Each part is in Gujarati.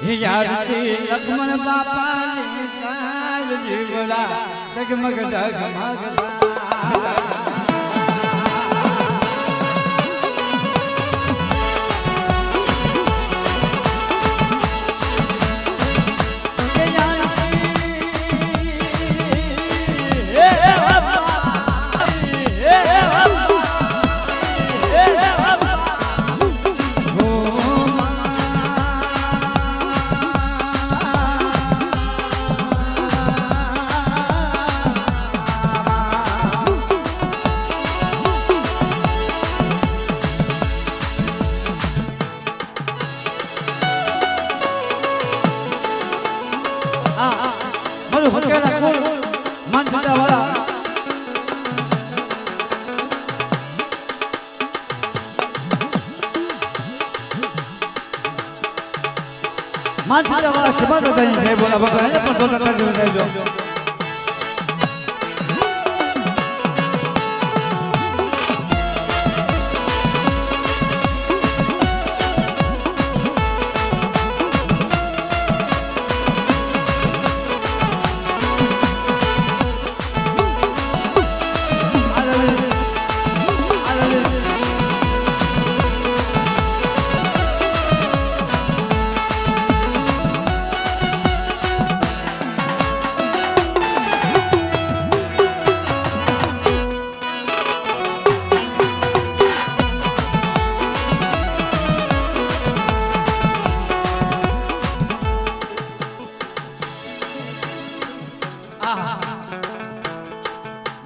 યારથી લક્ષ્મણ બાપાની કાલ જીવડા ડગમગ ડગમગ માથા વાળા ખબર નથી જય બોલા બાપા એને પણ તો તક જોઈ જો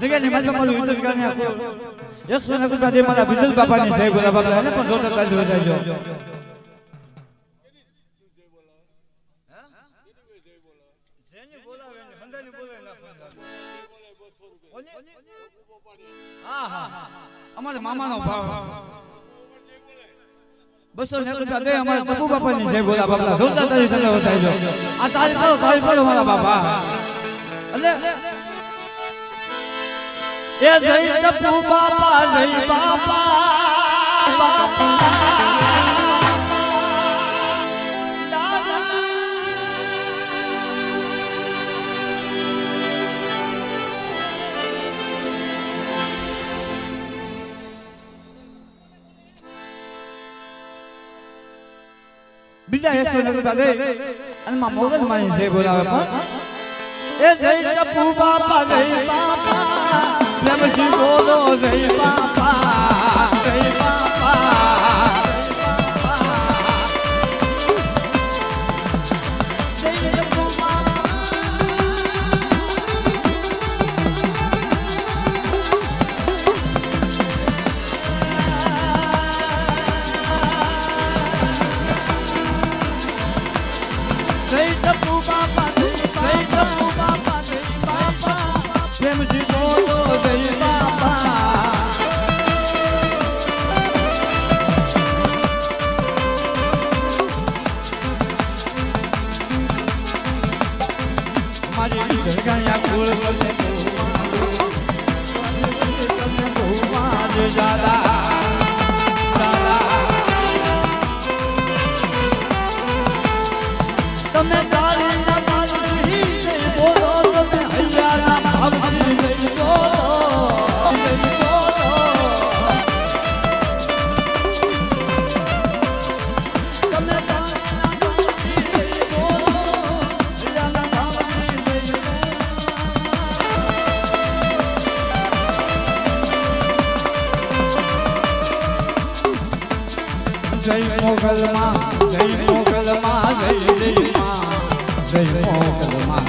જગ્યાની મારી મારું યુદ્ધ કરને આપો 100 રૂપિયા દે મારા બિજલ બાપાની જય બોલા બાપા એને પણ જોતા ચાલ જોઈ જાજો જેની બોલાવે ને હંદાની બોલાવે ના હા અમારા મામાનો ભાવ 200 રૂપિયા દે અમારા ટપુ બાપાની જય બોલા બાપા જોતા ચાલ જાજો આ તાળી પડો મારા બાપા એટલે એ જય ટપુ બાપા જય બાપા બાપા બીજા 100 રૂપિયા દે અને માં મોગલ માં જય બોલાવે પણ એ જય ટપુ બાપા જય બાપા પ્રેમજી બોલો જય બાપા જય બાપા જય મોગલ માં જય મોગલ માં જય જય માં જય મોગલ માં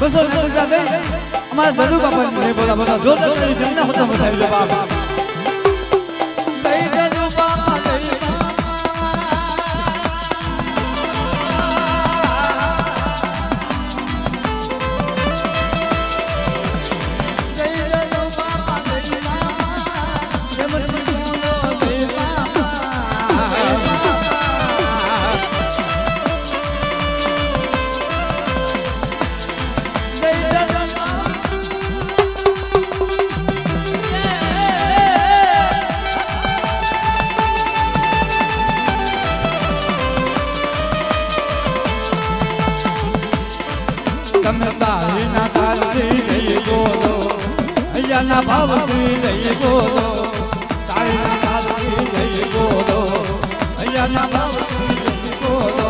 બસો રૂપિયા દઈ અમારા દરુ બાપા ને બોલા બોલા જો તો જમને હોતા બતાવી દો બાપ જય દરુ બાપા જય તમે તારી ના તારી જઈ ગોલો અહીંયા ના ભાવથી જઈ ગોલો તારી ના તારી જઈ ગોલો અહીંયા ના ભાવથી જઈ ગોલો